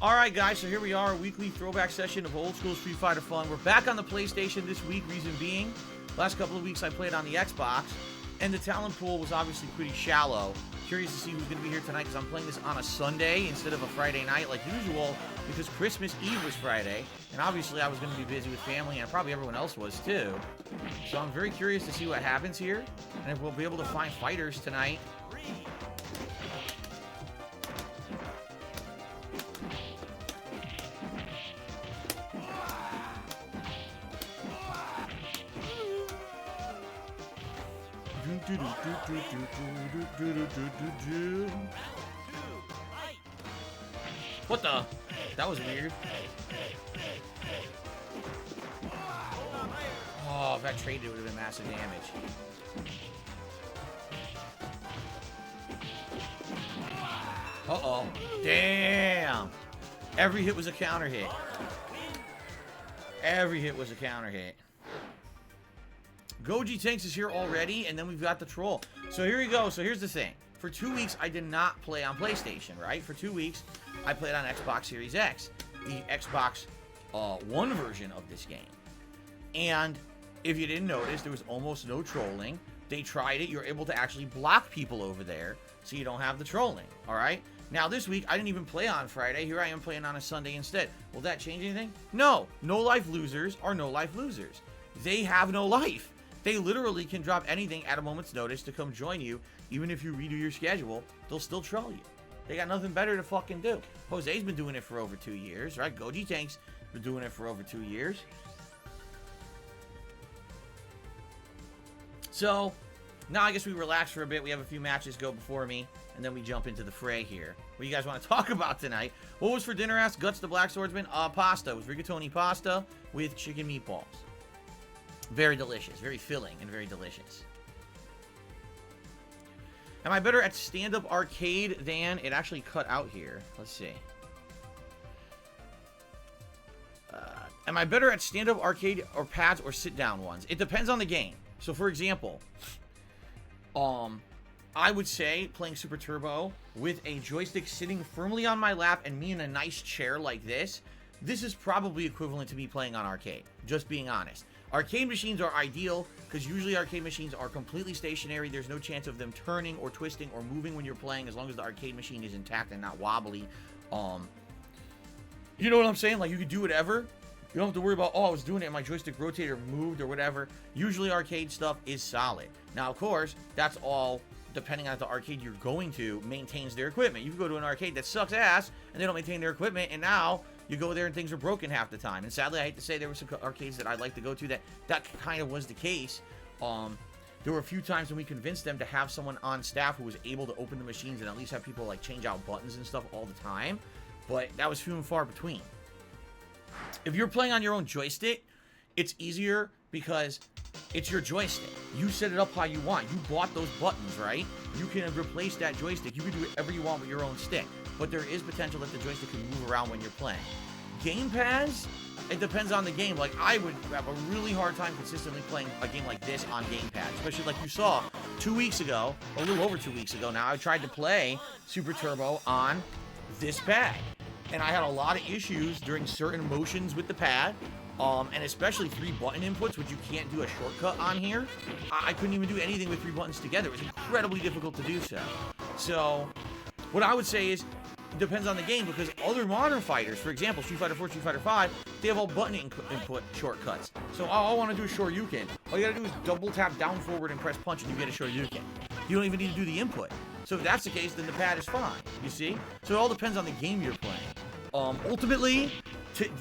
Alright guys, so here we are, a weekly throwback session of old school Street Fighter fun. We're back on the PlayStation this week, reason being, last couple of weeks I played on the Xbox, and the talent pool was obviously pretty shallow. Curious to see who's going to be here tonight, because I'm playing this on a Sunday instead of a Friday night like usual, because Christmas Eve was Friday, and obviously I was going to be busy with family, and probably everyone else was too. So I'm very curious to see what happens here, and if we'll be able to find fighters tonight. What the? That was weird. Oh, if I traded, it would have been massive damage. Uh-oh. Damn. Every hit was a counter hit. Every hit was a counter hit. Goji Tanks is here already, and then we've got the troll. So here we go. So here's the thing. For 2 weeks, I did not play on PlayStation, right? For 2 weeks, I played on Xbox Series X, the Xbox One version of this game. And if you didn't notice, there was almost no trolling. They tried it. You're able to actually block people over there, so you don't have the trolling, all right? Now, this week, I didn't even play on Friday. Here I am playing on a Sunday instead. Will that change anything? No. No-life losers are no-life losers. They have no life. They literally can drop anything at a moment's notice to come join you. Even if you redo your schedule, they'll still troll you. They got nothing better to fucking do. Jose's been doing it for over 2 years, right? Goji Tank's been doing it for over 2 years. So, now I guess we relax for a bit. We have a few matches go before me, and then we jump into the fray here. What do you guys want to talk about tonight? What was for dinner? Asked Guts the Black Swordsman. Pasta. It was rigatoni pasta with chicken meatballs. Very delicious, very filling, and very delicious. Am I better at stand-up arcade than... It actually cut out here. Let's see. Am I better at stand-up arcade or pads or sit-down ones? It depends on the game. So, for example, I would say playing Super Turbo with a joystick sitting firmly on my lap and me in a nice chair like this, this is probably equivalent to me playing on arcade. Just being honest. Arcade machines are ideal because usually arcade machines are completely stationary. There's no chance of them turning or twisting or moving when you're playing as long as the arcade machine is intact and not wobbly. You know what I'm saying? Like, you could do whatever. You don't have to worry about, oh, I was doing it and my joystick rotator moved or whatever. Usually arcade stuff is solid. Now, of course, that's all depending on the arcade you're going to maintains their equipment. You can go to an arcade that sucks ass and they don't maintain their equipment, and now you go there and things are broken half the time. And sadly, I hate to say, there were some arcades that I'd like to go to that kind of was the case. There were a few times when we convinced them to have someone on staff who was able to open the machines and at least have people like change out buttons and stuff all the time. But that was few and far between. If you're playing on your own joystick, it's easier because it's your joystick. You set it up how you want. You bought those buttons, right? You can replace that joystick. You can do whatever you want with your own stick. But there is potential that the joystick can move around when you're playing. Gamepads, it depends on the game. Like, I would have a really hard time consistently playing a game like this on gamepad. Especially like you saw 2 weeks ago, a little over 2 weeks ago now, I tried to play Super Turbo on this pad. And I had a lot of issues during certain motions with the pad. And especially 3 button inputs, which you can't do a shortcut on here. I couldn't even do anything with 3 buttons together. It was incredibly difficult to do so. So, what I would say is, it depends on the game, because other modern fighters, for example, Street Fighter 4, Street Fighter 5, they have all button input shortcuts. So all I want to do is Shoryuken. All you gotta do is double tap down forward and press punch and you get a Shoryuken. You don't even need to do the input. So if that's the case, then the pad is fine, you see? So it all depends on the game you're playing. Ultimately,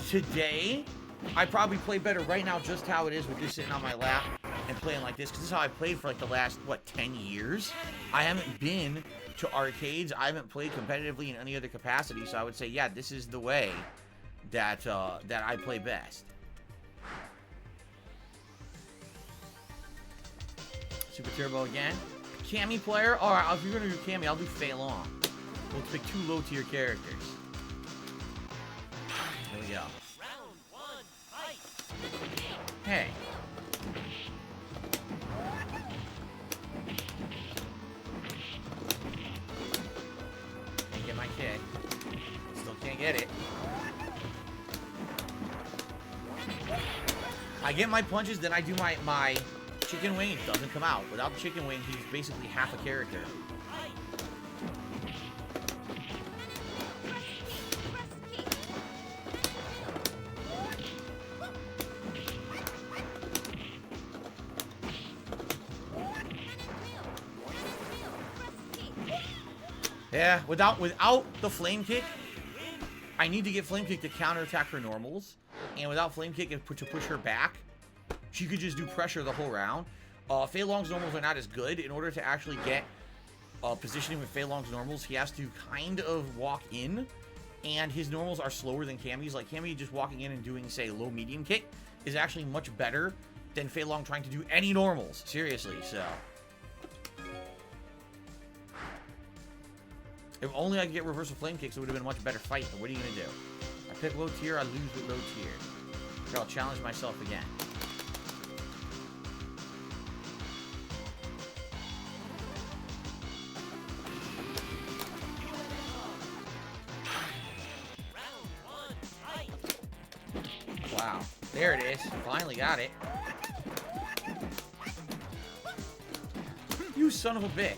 today, I probably play better right now just how it is with this sitting on my lap and playing like this, because this is how I played for like the last, 10 years? I haven't been to arcades. I haven't played competitively in any other capacity, so I would say, yeah, this is the way that I play best. Super Turbo again. Cammy player? Alright, if you're going to do Cammy, I'll do Fei Long. We'll pick 2 low-tier characters. Here we go. Round 1, fight. Hey. Can't get my kick. Still can't get it. I get my punches, then I do my chicken wing. It doesn't come out. Without the chicken wing, he's basically half a character. Yeah, without the flame kick, I need to get flame kick to counterattack her normals, and without flame kick to push her back, she could just do pressure the whole round. Fei Long's normals are not as good. In order to actually get positioning with Fei Long's normals, he has to kind of walk in, and his normals are slower than Cammy's. Like Cammy just walking in and doing, say, low medium kick is actually much better than Fei Long trying to do any normals. Seriously, so. If only I could get reversal flame kicks, it would have been a much better fight. But what are you going to do? I pick low tier, I lose with low tier. Here, I'll challenge myself again. Wow. There it is. Finally got it. You son of a bitch.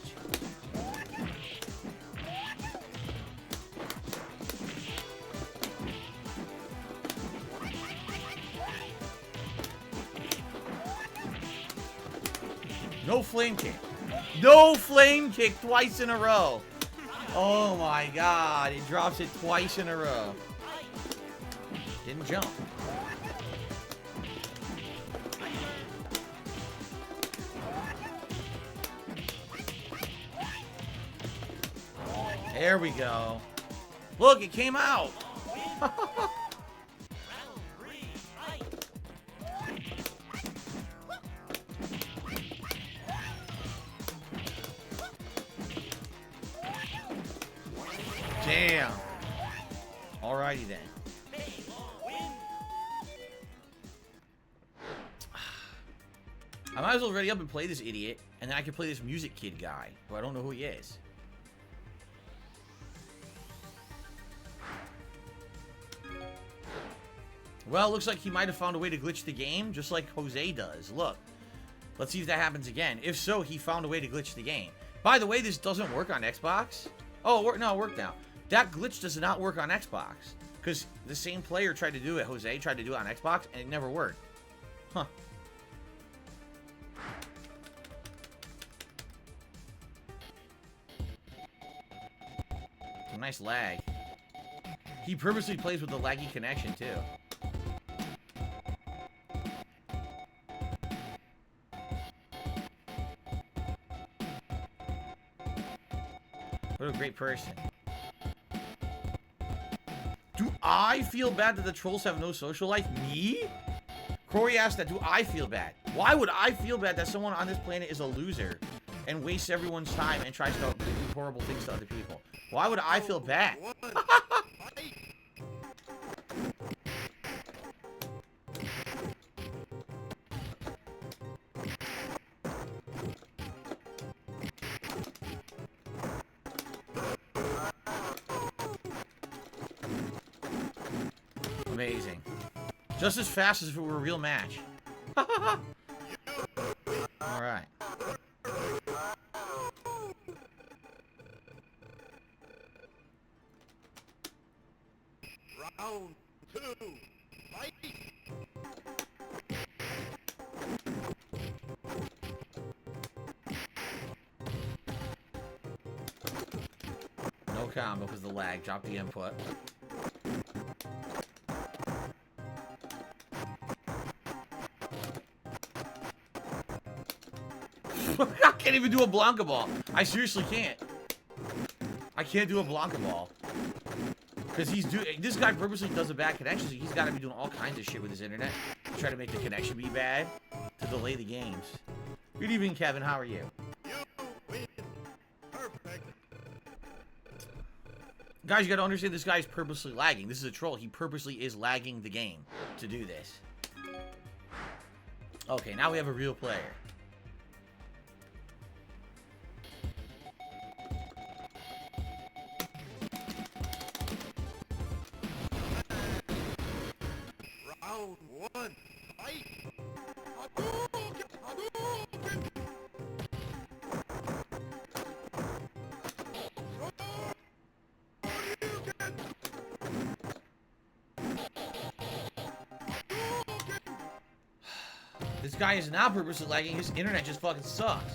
No flame kick. No flame kick twice in a row. Oh my god. He drops it twice in a row. Didn't jump. There we go. Look, it came out. Damn. Alrighty then. I might as well ready up and play this idiot, and then I can play this music kid guy, who I don't know who he is. Well, looks like he might have found a way to glitch the game, just like Jose does. Look. Let's see if that happens again. If so, he found a way to glitch the game. By the way, this doesn't work on Xbox. Oh, no, it worked now. That glitch does not work on Xbox. Because the same player tried to do it, Jose tried to do it on Xbox, and it never worked. Huh. Some nice lag. He purposely plays with the laggy connection, too. What a great person. Do I feel bad that the trolls have no social life? Me? Corey asked that, do I feel bad? Why would I feel bad that someone on this planet is a loser and wastes everyone's time and tries to do horrible things to other people? Why would I feel bad? Amazing. Just as fast as if it were a real match. Alright. Round 2, fight! No combo because the lag. Drop the input. I can't even do a Blanca ball. I seriously can't. I can't do a Blanca ball. Because this guy purposely does a bad connection, so he's got to be doing all kinds of shit with his internet to try to make the connection be bad to delay the games. Good evening, Kevin. How are you? Perfect. Guys, you got to understand this guy's purposely lagging. This is a troll. He purposely is lagging the game to do this. Okay, now we have a real player. This guy is not purposely lagging. His internet just fucking sucks.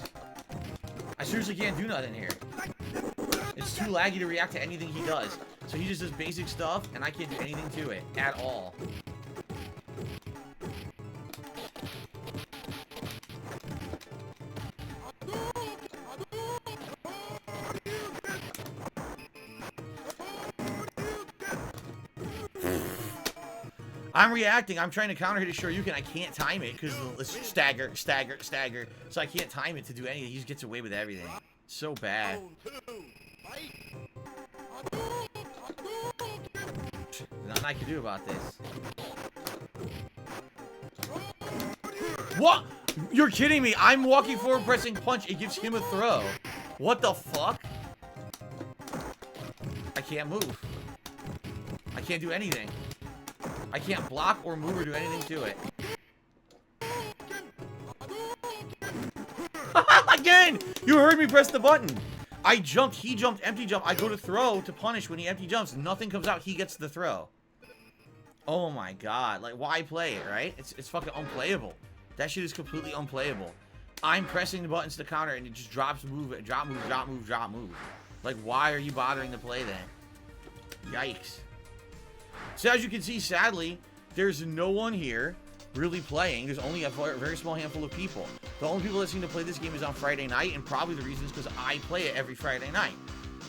I seriously can't do nothing here. It's too laggy to react to anything he does. So he just does basic stuff, and I can't do anything to it at all. I'm reacting. I'm trying to counter hit a Shoryuken. I can't time it because it's stagger, stagger, stagger. So I can't time it to do anything. He just gets away with everything. So bad. Nothing I can do about this. What? You're kidding me. I'm walking forward pressing punch. It gives him a throw. What the fuck? I can't move. I can't do anything. I can't block or move or do anything to it. Again! You heard me press the button. I jumped, he jumped, empty jump. I go to throw to punish when he empty jumps. Nothing comes out. He gets the throw. Oh my god. Like, why play it, right? It's fucking unplayable. That shit is completely unplayable. I'm pressing the buttons to counter and it just drops move, drop move, drop move, drop move. Like, why are you bothering to play then? Yikes. So as you can see, sadly, there's no one here really playing. There's only a very small handful of people. The only people that seem to play this game is on Friday night, and probably the reason is because I play it every Friday night.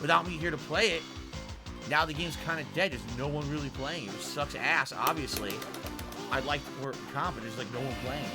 Without me here to play it, now the game's kind of dead. There's no one really playing it, which sucks ass, obviously. I'd like to work comp, but there's like no one playing it.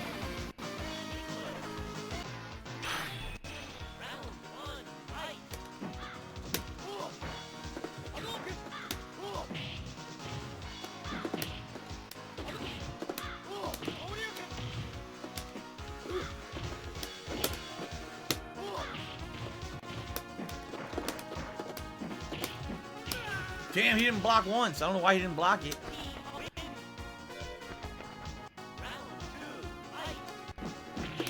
Damn, he didn't block once. I don't know why he didn't block it.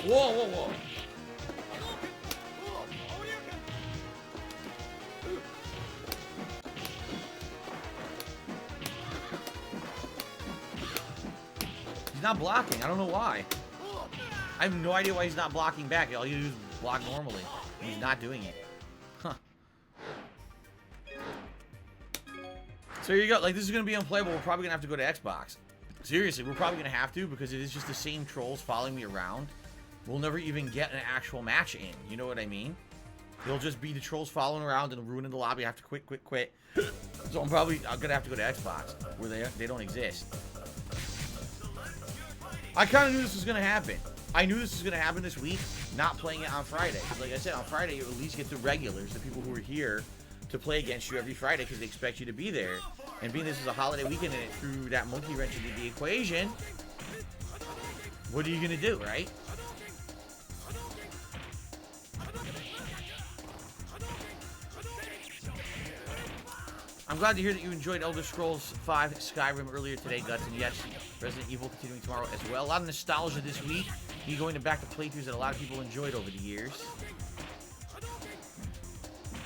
Whoa, whoa, whoa. He's not blocking. I don't know why. I have no idea why he's not blocking back. All you do is block normally. He's not doing it. Huh. So here you go. Like, this is going to be unplayable. We're probably going to have to go to Xbox. Seriously, we're probably going to have to because it is just the same trolls following me around. We'll never even get an actual match in. You know what I mean? It'll just be the trolls following around and ruining the lobby. I have to quit, quit, quit. So I'm going to have to go to Xbox where they don't exist. I kind of knew this was going to happen. I knew this was going to happen this week, not playing it on Friday. Like I said, on Friday, you at least get the regulars, the people who are here to play against you every Friday because they expect you to be there. And being this is a holiday weekend and it threw that monkey wrench into the equation, what are you going to do, right? I'm glad to hear that you enjoyed Elder Scrolls V Skyrim earlier today, Guts, and yes, Resident Evil continuing tomorrow as well. A lot of nostalgia this week. You going back to playthroughs that a lot of people enjoyed over the years.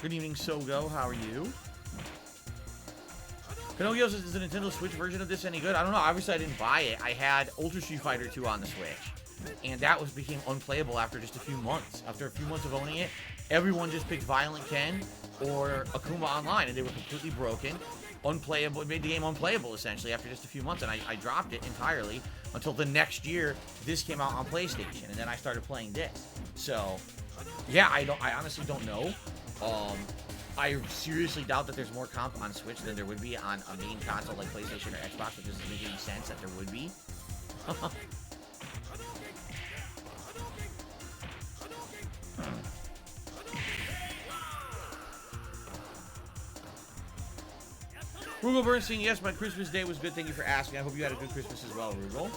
Good evening, Sogo. How are you? Pinocchio says, is the Nintendo Switch version of this any good? I don't know. Obviously, I didn't buy it. I had Ultra Street Fighter 2 on the Switch, and that became unplayable after just a few months. After a few months of owning it, everyone just picked Violent Ken or Akuma Online, and they were completely broken, unplayable. It made the game unplayable, essentially, after just a few months, and I dropped it entirely until the next year this came out on PlayStation, and then I started playing this. So, yeah, I honestly don't know. I seriously doubt that there's more comp on Switch than there would be on a main console like PlayStation or Xbox, which doesn't make any sense that there would be. Rugal Bernstein, yes, my Christmas day was good. Thank you for asking. I hope you had a good Christmas as well, Rugal.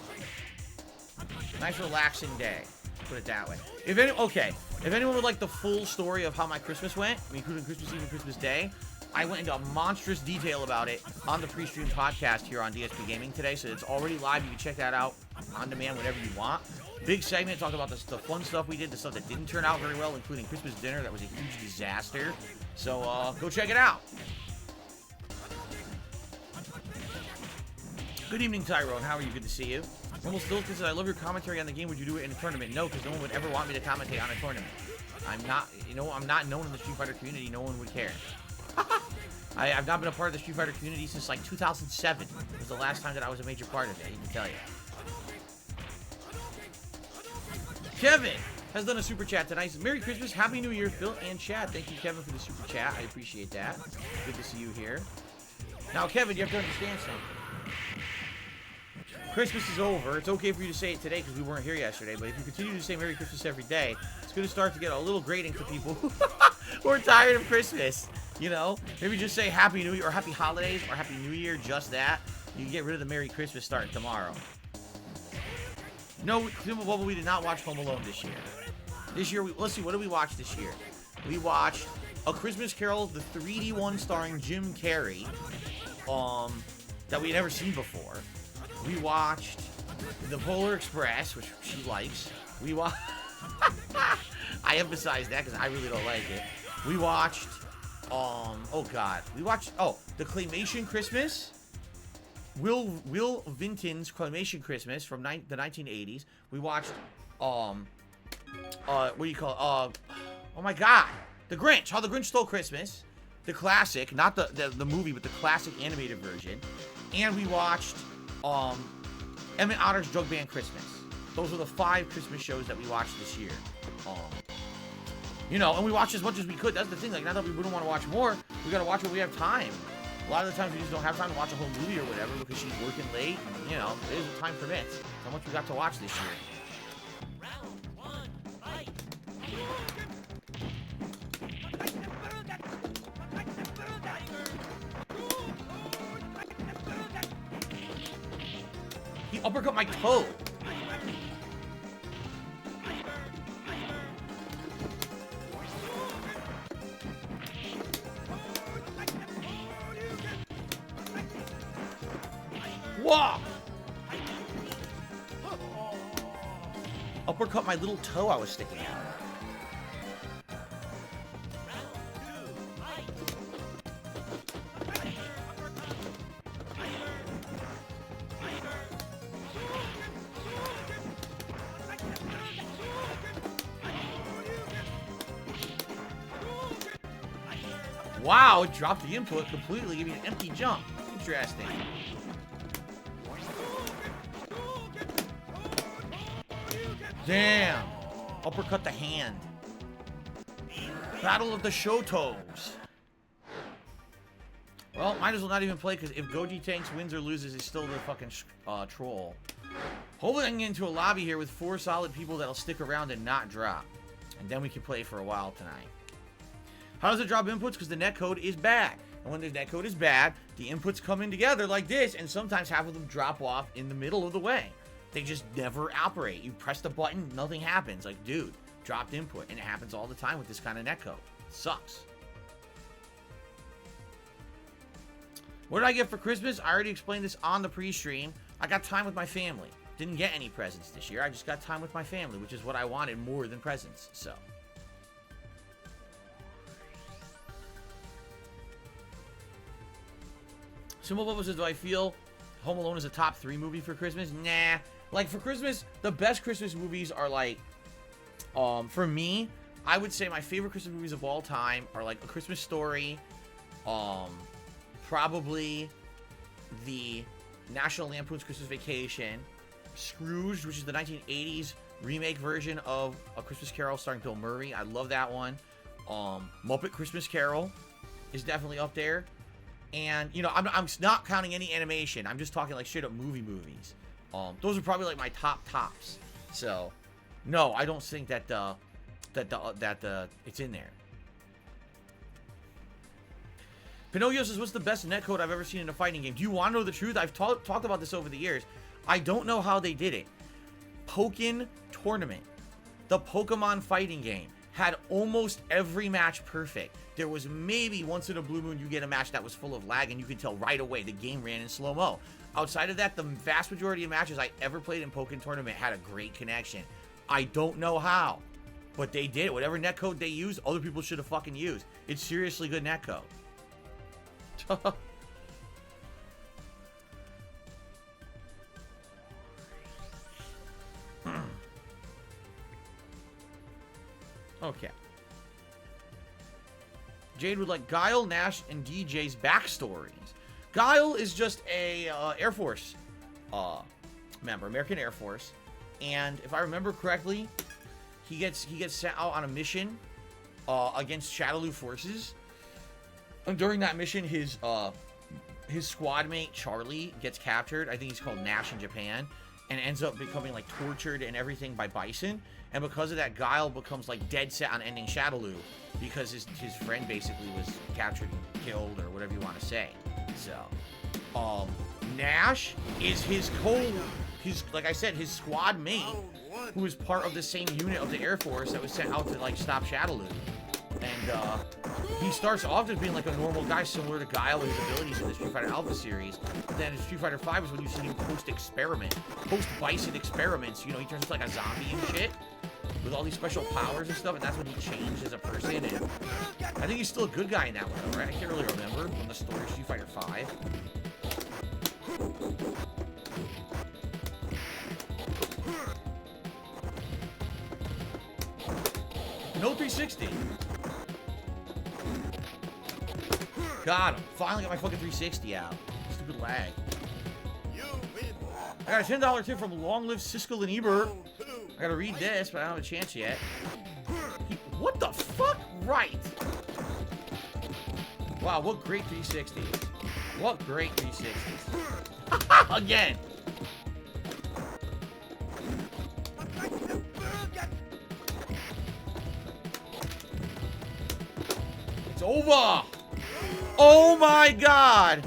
Nice relaxing day. Put it that way. If anyone would like the full story of how my Christmas went, including Christmas Eve and Christmas Day, I went into monstrous detail about it on the pre-stream podcast here on DSPGaming today, so it's already live. You can check that out on demand whenever you want. Big segment, talk about the fun stuff we did, the stuff that didn't turn out very well, including Christmas dinner. That was a huge disaster. So go check it out. Good evening, Tyrone. How are you? Good to see you. Almost still says, I love your commentary on the game. Would you do it in a tournament? No, because no one would ever want me to commentate on a tournament. I'm not, I'm not known in the Street Fighter community. No one would care. I've not been a part of the Street Fighter community since like 2007. It was the last time that I was a major part of it, I can tell you. Kevin has done a super chat tonight. Merry Christmas, Happy New Year, Phil and Chad. Thank you, Kevin, for the super chat. I appreciate that. Good to see you here. Now, Kevin, you have to understand something. Christmas is over. It's okay for you to say it today because we weren't here yesterday, but if you continue to say Merry Christmas every day, it's going to start to get a little grating for people who are tired of Christmas. You know, maybe just say Happy New Year or Happy Holidays or Happy New Year, just that. You can get rid of the Merry Christmas starting tomorrow. No, Simple Bubble, we did not watch Home Alone this year. This year, let's see, what did we watch this year? We watched A Christmas Carol, the 3D one starring Jim Carrey, that we had never seen before. We watched The Polar Express, which she likes. We watched... I emphasize that because I really don't like it. We watched... oh god. We watched... Oh, the Claymation Christmas. Will Vinton's Claymation Christmas from the 1980s. We watched... what do you call it? Oh my god. The Grinch. How the Grinch Stole Christmas. The classic. Not the movie, but the classic animated version. And we watched... Emmett Otter's Drug Band Christmas. Those were the 5 Christmas shows that we watched this year. You know, and we watched as much as we could. That's the thing. Like, not that we wouldn't want to watch more. We gotta watch when we have time. A lot of the times we just don't have time to watch a whole movie or whatever because she's working late. And, you know, it is what time permits. How much we got to watch this year. Round 1, fight. He uppercut my toe. Whoa! Uppercut my little toe I was sticking out. Wow, it dropped the input completely, giving me an empty jump. Interesting. Damn. Uppercut the hand. Battle of the Shotos. Well, might as well not even play, because if Goji Tanks wins or loses, he's still the fucking troll. Hopefully I can get into a lobby here with 4 solid people that'll stick around and not drop. And then we can play for a while tonight. How does it drop inputs? Because the netcode is bad. And when the netcode is bad, the inputs come in together like this, and sometimes half of them drop off in the middle of the way. They just never operate. You press the button, nothing happens. Like, dude, dropped input. And it happens all the time with this kind of netcode. It sucks. What did I get for Christmas? I already explained this on the pre-stream. I got time with my family. Didn't get any presents this year. I just got time with my family, which is what I wanted more than presents. So... Simple Bubba says, do I feel Home Alone is a top 3 movie for Christmas? Nah. Like, for Christmas, the best Christmas movies are, like, for me, I would say my favorite Christmas movies of all time are, like, A Christmas Story, probably the National Lampoon's Christmas Vacation, Scrooge, which is the 1980s remake version of A Christmas Carol starring Bill Murray. I love that one. Muppet Christmas Carol is definitely up there. And, you know, I'm not counting any animation. I'm just talking, like, straight up movies. Those are probably, like, my tops. So, no, I don't think that it's in there. Pinocchio says, what's the best netcode I've ever seen in a fighting game? Do you want to know the truth? I've talked about this over the years. I don't know how they did it. Pokken Tournament. The Pokemon fighting game. had almost every match perfect. There was maybe once in a blue moon you get a match that was full of lag and you can tell right away the game ran in slow-mo. Outside of that, the vast majority of matches I ever played in Pokken Tournament had a great connection. I don't know how, but they did. Whatever netcode they used, other people should have fucking used. It's seriously good netcode. Okay. Jade would like Guile, Nash, and DJ's backstories. Guile is just a Air Force member, American Air Force, and if I remember correctly, he gets sent out on a mission against Shadowloo forces. And during that mission, his squad mate Charlie gets captured. I think he's called Nash in Japan, and ends up becoming like tortured and everything by Bison. And because of that, Guile becomes like dead set on ending Shadowloo because his friend basically was captured and killed, or whatever you want to say. So, Nash is like I said, his squad mate, who is part of the same unit of the Air Force that was sent out to like stop Shadowloo. And he starts off as being like a normal guy, similar to Guile with his abilities in the Street Fighter Alpha series. But then in Street Fighter V is when you see him post-Bison experiments. You know, he turns into like a zombie and shit with all these special powers and stuff, and that's when he changed as a person. And I think he's still a good guy in that one, though, right? I can't really remember from the story of Street Fighter V. No 360. Got him. Finally got my fucking 360 out. Stupid lag. I got a $10 tip from Long Live Siskel and Ebert. I gotta read this, but I don't have a chance yet. What the fuck? Right. Wow, what great 360s. What great 360s. Again. It's over. Oh my god.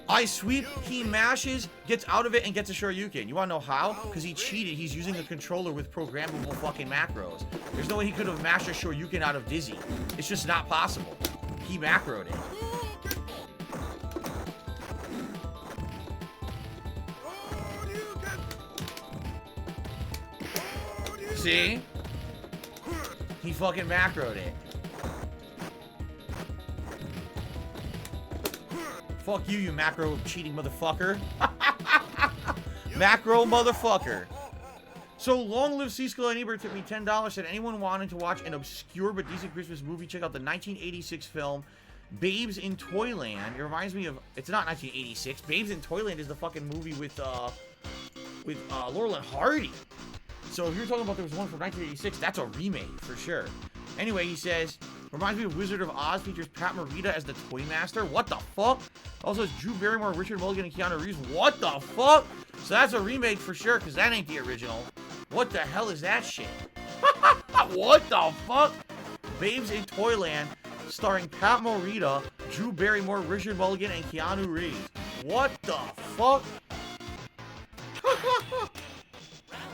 I sweep, he mashes, gets out of it, and gets a Shoryuken. You wanna know how? Because he cheated. He's using a controller with programmable fucking macros. There's no way he could have mashed a Shoryuken out of Dizzy. It's just not possible. He macroed it. See? He fucking macroed it. Fuck you, you macro cheating motherfucker. Macro motherfucker. So, Long Live Siskel and Ebert took me $10. Said anyone wanting to watch an obscure but decent Christmas movie, check out the 1986 film Babes in Toyland. It reminds me of, it's not 1986. Babes in Toyland is the fucking movie with Laurel and Hardy. So if you're talking about there was one from 1986, that's a remake for sure. Anyway, he says, reminds me of Wizard of Oz, features Pat Morita as the Toy Master. What the fuck? Also has Drew Barrymore, Richard Mulligan, and Keanu Reeves. What the fuck? So that's a remake for sure, because that ain't the original. What the hell is that shit? What the fuck? Babes in Toyland, starring Pat Morita, Drew Barrymore, Richard Mulligan, and Keanu Reeves. What the fuck?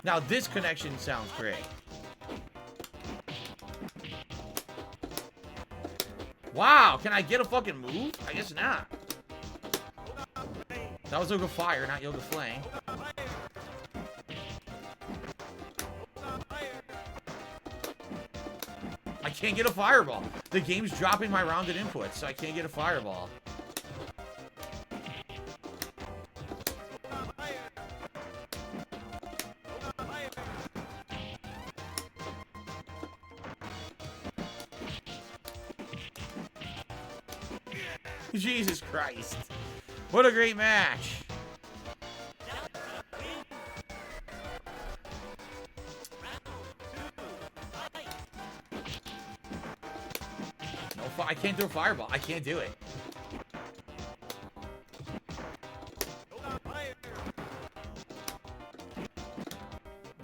Now this connection sounds great. Wow, can I get a fucking move? I guess not. That was Yoga Fire, not Yoga Flame. I can't get a fireball. The game's dropping my rounded inputs, so I can't get a fireball. Jesus Christ. What a great match. No, I can't do a fireball. I can't do it.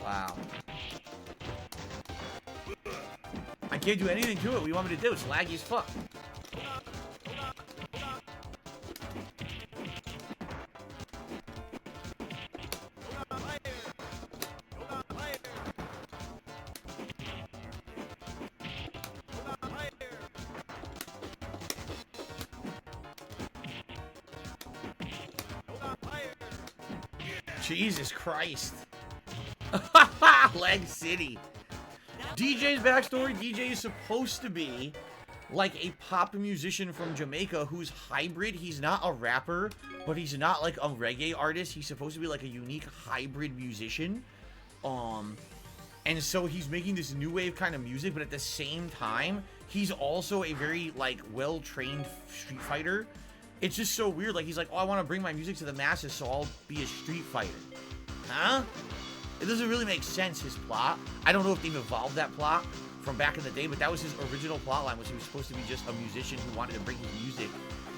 Wow. I can't do anything to it. What do you want me to do? It's laggy as fuck. Jesus Christ. Leg City. DJ's backstory. DJ is supposed to be like a pop musician from Jamaica who's hybrid. He's not a rapper, but he's not like a reggae artist. He's supposed to be like a unique hybrid musician. And so he's making this new wave kind of music, but at the same time, he's also a very like well-trained street fighter. It's just so weird. Like he's like, oh, I want to bring my music to the masses, so I'll be a street fighter. Huh? It doesn't really make sense, his plot. I don't know if they've evolved that plot from back in the day, but that was his original plot line, was he was supposed to be just a musician who wanted to bring his music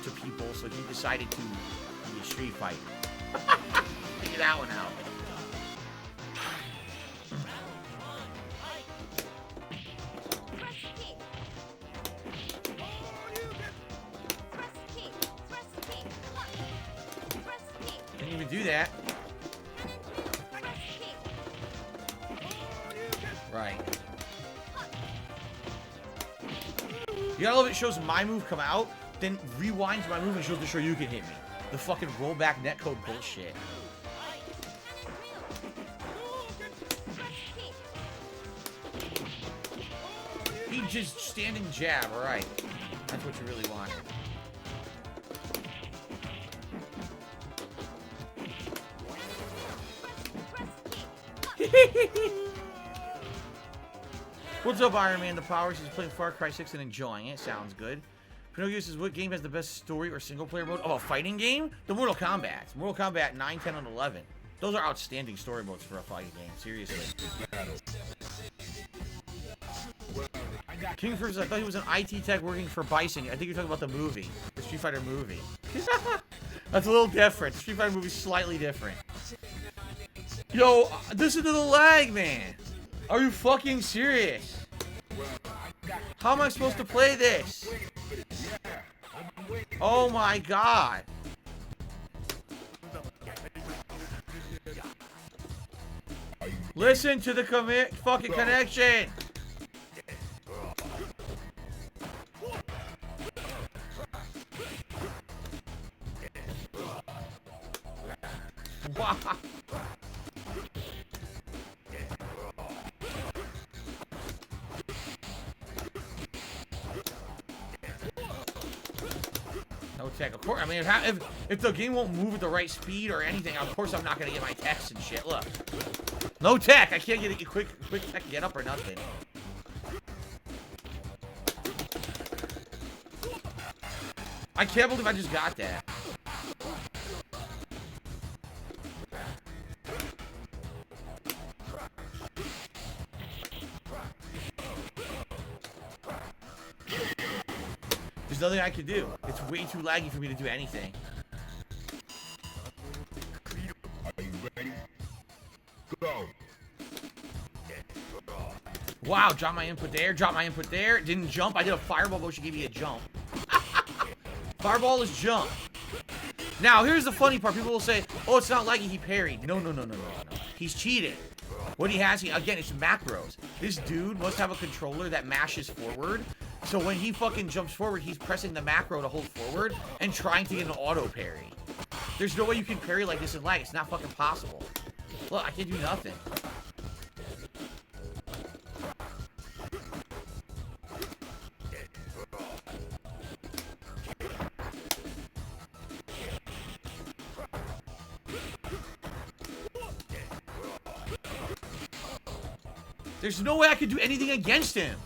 to people, so he decided to be a street fighter. Figure that one out. Didn't even do that. Right. You gotta love it shows my move come out, then rewinds my move and shows the show you can hit me. The fucking rollback netcode bullshit. He just standing jab, alright. That's what you really wanted. What's up, Iron Man? The Powers is playing Far Cry 6 and enjoying it. Sounds good. Pinocchio says, what game has the best story or single-player mode? Oh, a fighting game? The Mortal Kombat. Mortal Kombat 9, 10, and 11. Those are outstanding story modes for a fighting game. Seriously. King First, I thought he was an IT tech working for Bison. I think you're talking about the movie. The Street Fighter movie. That's a little different. Street Fighter movie's slightly different. Yo, listen to the lag, man. Are you fucking serious? How am I supposed to play this? Oh my god. Listen to the fucking connection. Wow. No tech, of course. I mean, if the game won't move at the right speed or anything, of course I'm not gonna get my techs and shit. Look, no tech. I can't get a quick tech get up or nothing. I can't believe I just got that. There's nothing I can do. It's way too laggy for me to do anything. Are you ready? Go. Wow, drop my input there, drop my input there. Didn't jump. I did a fireball motion, gave me a jump. Fireball is jump. Now, here's the funny part. People will say, oh, it's not laggy, he parried. No. He's cheated. What he has, again, it's macros. This dude must have a controller that mashes forward. So when he fucking jumps forward, he's pressing the macro to hold forward and trying to get an auto parry. There's no way you can parry like this in lag. It's not fucking possible. Look, I can't do nothing. There's no way I can do anything against him.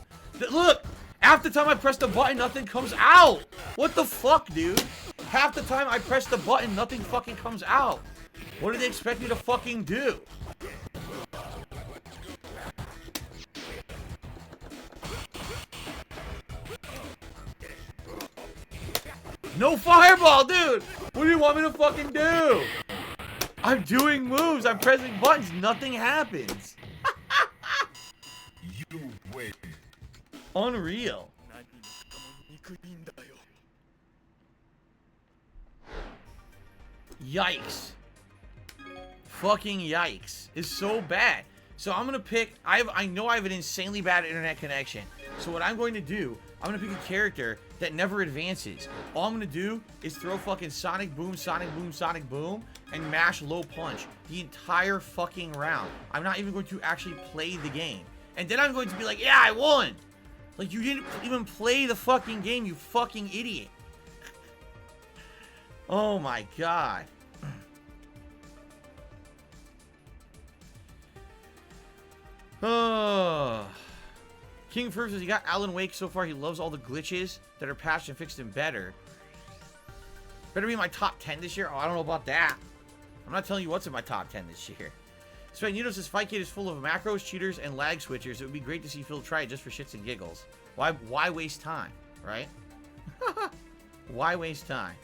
Look, half the time I press the button, nothing comes out. What the fuck, dude? Half the time I press the button, nothing fucking comes out. What do they expect me to fucking do? No fireball, dude! What do you want me to fucking do? I'm doing moves, I'm pressing buttons, nothing happens. You win. Unreal. Yikes. Fucking yikes. It's so bad. So I'm gonna pick, I know I have an insanely bad internet connection. So what I'm going to do, I'm gonna pick a character that never advances. All I'm gonna do is throw fucking Sonic Boom, Sonic Boom, Sonic Boom, and mash low punch the entire fucking round. I'm not even going to actually play the game. And then I'm going to be like, yeah, I won! Like, you didn't even play the fucking game, you fucking idiot. Oh my god. Oh. King First says he got Alan Wake so far. He loves all the glitches that are patched and fixed and better. Better be in my top 10 this year. Oh, I don't know about that. I'm not telling you what's in my top 10 this year. Spagnito says Fightcade is full of macros, cheaters, and lag switchers. It would be great to see Phil try it just for shits and giggles. Why waste time, right? Why waste time?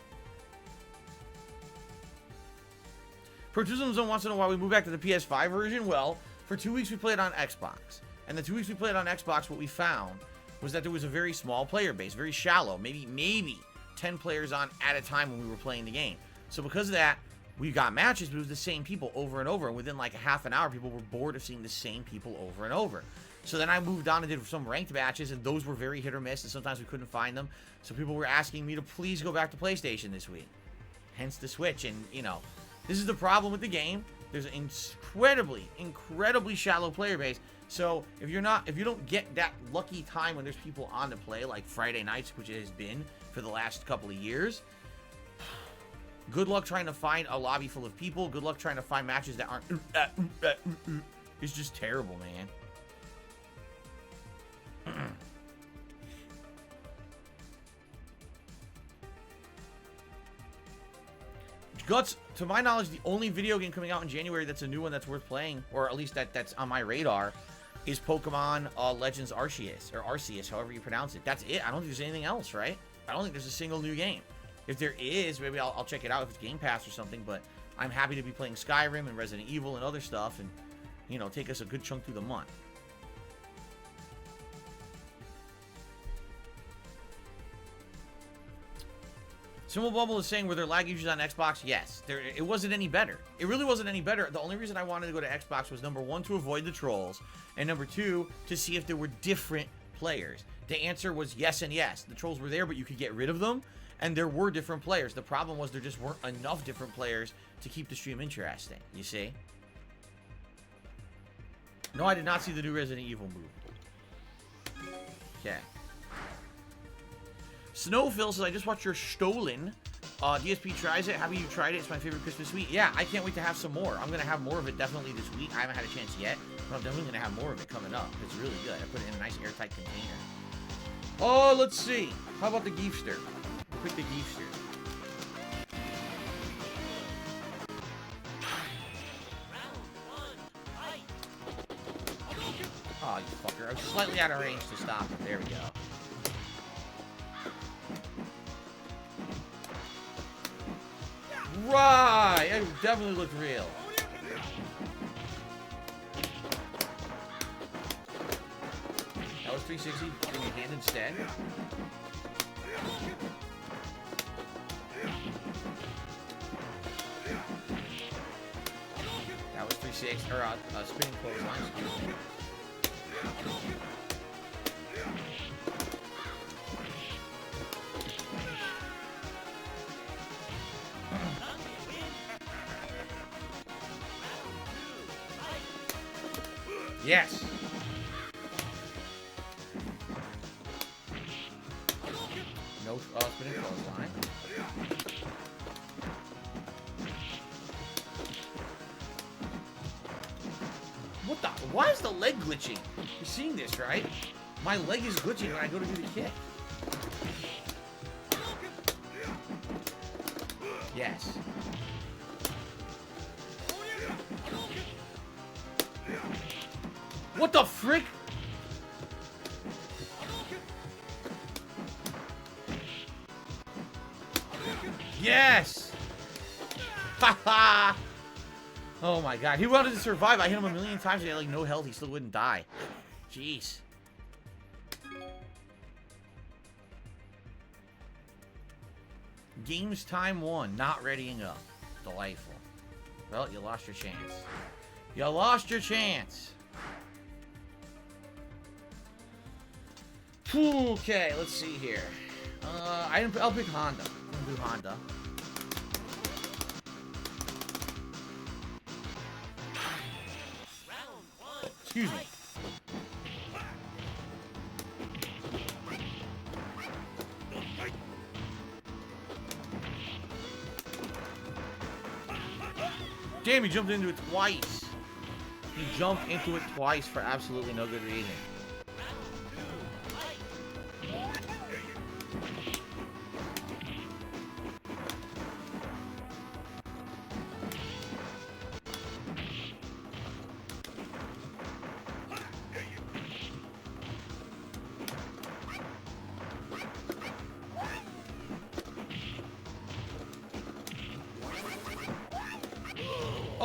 Protusum Zone wants to know why we move back to the PS5 version. Well, for 2 weeks we played on Xbox. And the 2 weeks we played on Xbox, what we found was that there was a very small player base, very shallow, maybe 10 players on at a time when we were playing the game. So because of that, we got matches, but it was the same people over and over. And within like a half an hour, people were bored of seeing the same people over and over. So then I moved on and did some ranked matches, and those were very hit or miss, and sometimes we couldn't find them. So people were asking me to please go back to PlayStation this week. Hence the Switch. And, you know, this is the problem with the game. There's an incredibly shallow player base. So if you don't get that lucky time when there's people on to play, like Friday nights, which it has been for the last couple of years, good luck trying to find a lobby full of people. Good luck trying to find matches that aren't. It's just terrible, man. Guts, to my knowledge, the only video game coming out in January that's a new one that's worth playing, or at least that's on my radar, is Pokemon Legends Arceus, or Arceus, however you pronounce it. That's it. I don't think there's anything else, right? I don't think there's a single new game. If there is, maybe I'll check it out if it's Game Pass or something, but I'm happy to be playing Skyrim and Resident Evil and other stuff, and, you know, take us a good chunk through the month. Simple Bubble is saying, were there lag issues on Xbox? Yes. It wasn't any better. It really wasn't any better. The only reason I wanted to go to Xbox was, number one, to avoid the trolls, and number two, to see if there were different players. The answer was yes and yes. The trolls were there, but you could get rid of them, and there were different players. The problem was there just weren't enough different players to keep the stream interesting, you see? No, I did not see the new Resident Evil movie. Okay. Snowphil says, I just watched your Stolen. DSP tries it. Happy you tried it. It's my favorite Christmas sweet. Yeah, I can't wait to have some more. I'm going to have more of it definitely this week. I haven't had a chance yet, but I'm definitely going to have more of it coming up. It's really good. I put it in a nice airtight container. Oh, let's see. How about the Geefster? We'll pick the Geefster. Oh, you fucker. I was slightly out of range to stop him. There we go. Right! It definitely looked real. That was 360. Give me a hand instead. That was 360. Or spinning clothesline, excuse me. Yes. No spinning clothesline. What the? Why is the leg glitching? You're seeing this, right? My leg is glitching when I go to do the kick. Yes. What the frick? Yes! Haha! Oh my god. He wanted to survive. I hit him a million times and he had like no health. He still wouldn't die. Jeez. Games time 1. Not readying up. Delightful. Well, you lost your chance. You lost your chance. Okay, let's see here. I'll pick Honda. I'll do Honda. Round one. Excuse me. Damn, he jumped into it twice. He jumped into it twice for absolutely no good reason.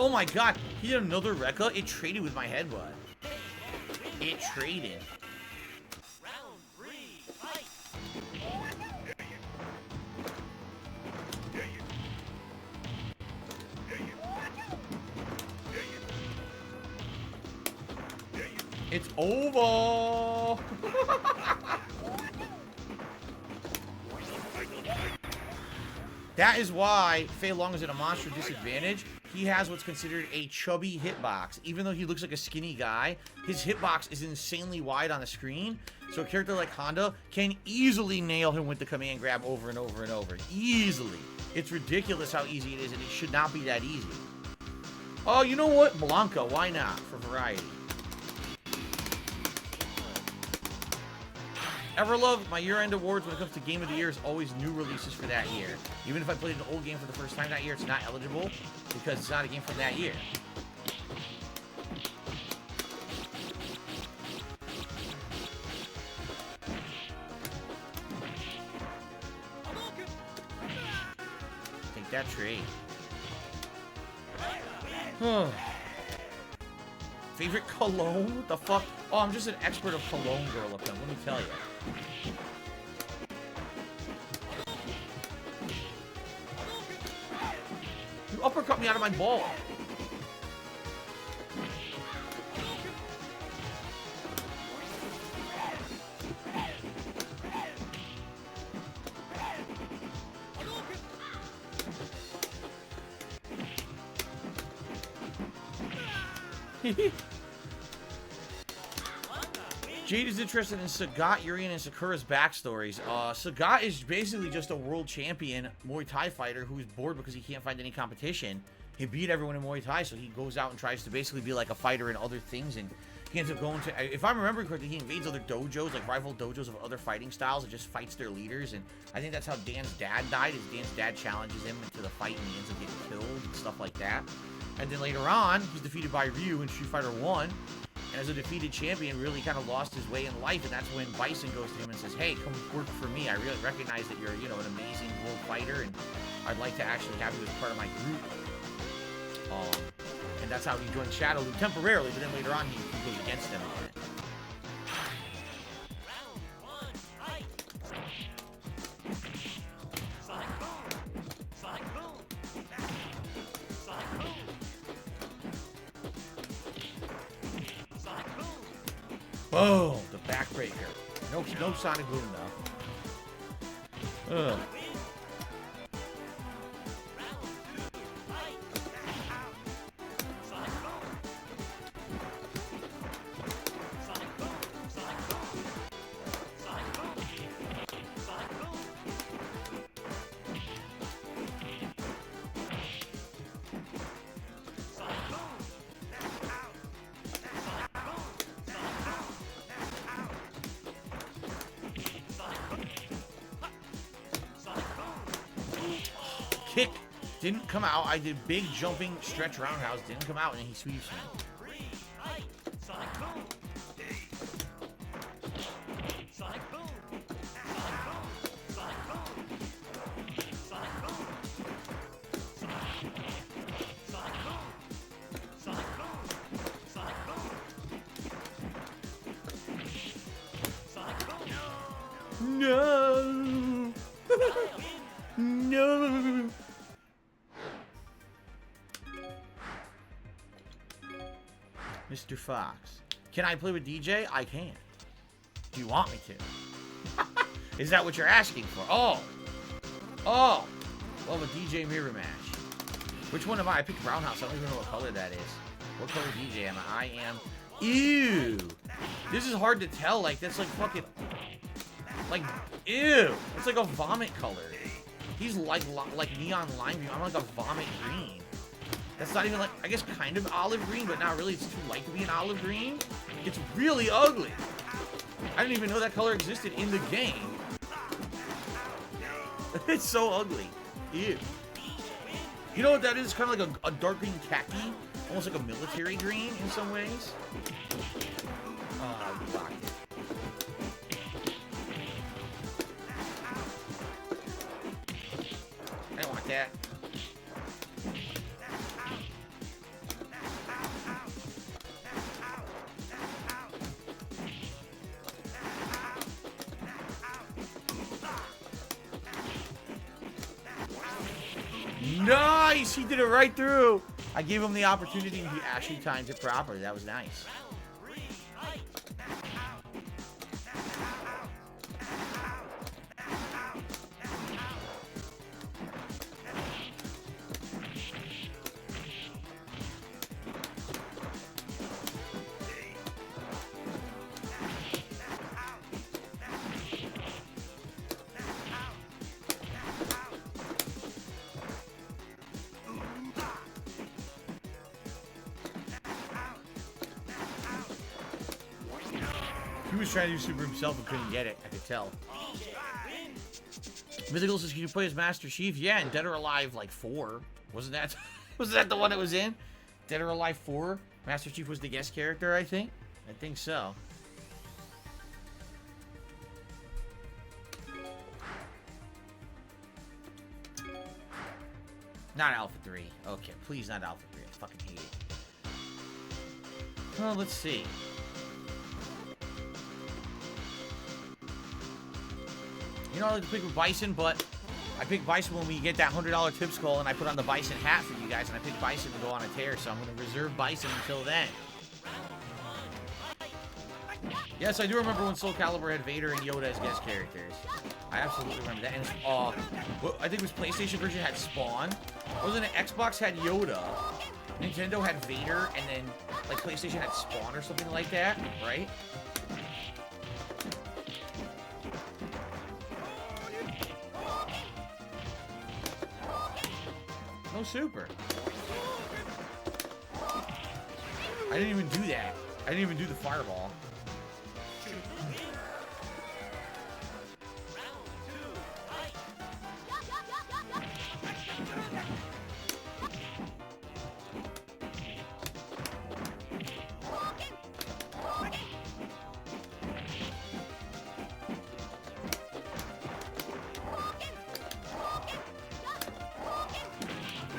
Oh my god, he did another Rekka? It traded with my headbutt. It traded. Round three. Fight. It's over! That is why Fei Long is at a monster disadvantage. He has what's considered a chubby hitbox. Even though he looks like a skinny guy, his hitbox is insanely wide on the screen. So a character like Honda can easily nail him with the command grab over and over and over. Easily. It's ridiculous how easy it is, and it should not be that easy. Oh, you know what? Blanca, why not? For variety. Ever love my year-end awards when it comes to Game of the Year is always new releases for that year. Even if I played an old game for the first time that year, it's not eligible because it's not a game from that year. Take that trade. Favorite cologne? What the fuck? Oh, I'm just an expert of cologne girl up there, let me tell you. You uppercut me out of my ball. Jade is interested in Sagat, Urian, and Sakura's backstories. Sagat is basically just a world champion Muay Thai fighter who's bored because he can't find any competition. He beat everyone in Muay Thai, so he goes out and tries to basically be like a fighter in other things, and he ends up going to, if I'm remembering correctly, he invades other dojos, like rival dojos of other fighting styles, and just fights their leaders, and I think that's how Dan's dad died, is Dan's dad challenges him into the fight, and he ends up getting killed, and stuff like that. And then later on, he's defeated by Ryu in Street Fighter 1, and as a defeated champion, really kind of lost his way in life, and that's when Bison goes to him and says, hey, come work for me. I really recognize that you're, you know, an amazing world fighter, and I'd like to actually have you as part of my group. And that's how he joined Shadow Loop temporarily, but then later on, he goes against them again. Oh, the backbreaker. No Sonic Boom though. Ugh. Kick didn't come out. I did big jumping stretch roundhouse, didn't come out, and he sweeps me. No! No! Mr. Fox. Can I play with DJ? I can. Do you want me to? Is that what you're asking for? Oh. Oh. Love a DJ mirror match. Which one am I? I picked Roundhouse. I don't even know what color that is. What color DJ am I? I am... Ew. This is hard to tell. Like, that's like fucking... Like, ew. It's like a vomit color. He's like neon lime green. I'm like a vomit green. That's not even like, I guess kind of olive green, but not really. It's too light to be an olive green. It's really ugly. I didn't even know that color existed in the game. It's so ugly. Ew. You know what that is? It's kind of like a dark green khaki. Almost like a military green in some ways. Oh, I blocked it. I don't want that. Nice! He did it right through. I gave him the opportunity and he actually timed it properly. That was nice. He was trying to do super himself and couldn't get it. I could tell. Mythical says, can you play as Master Chief? Yeah, in Dead or Alive, like 4. Wasn't that... was that the one it was in? Dead or Alive 4? Master Chief was the guest character, I think? I think so. Not Alpha 3. Okay, please not Alpha 3. I fucking hate it. Well, let's see. You know, I like to pick with Bison, but I pick Bison when we get that $100 tip skull, and I put on the Bison hat for you guys, and I pick Bison to go on a tear, so I'm going to reserve Bison until then. Yes, I do remember when Soul Calibur had Vader and Yoda as guest characters. I absolutely remember that. And I think it was PlayStation version had Spawn. Wasn't it Xbox had Yoda? Nintendo had Vader, and then like PlayStation had Spawn or something like that, right? No super. I didn't even do that. I didn't even do the fireball.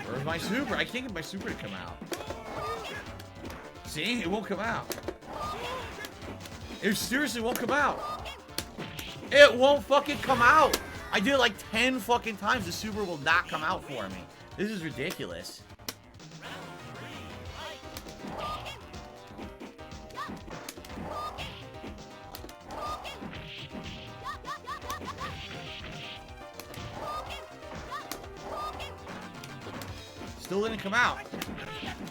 Where's my super? I can't get my super to come out. See? It won't come out. It seriously won't come out. It won't fucking come out. I did it like 10 fucking times. The super will not come out for me. This is ridiculous. Still didn't come out.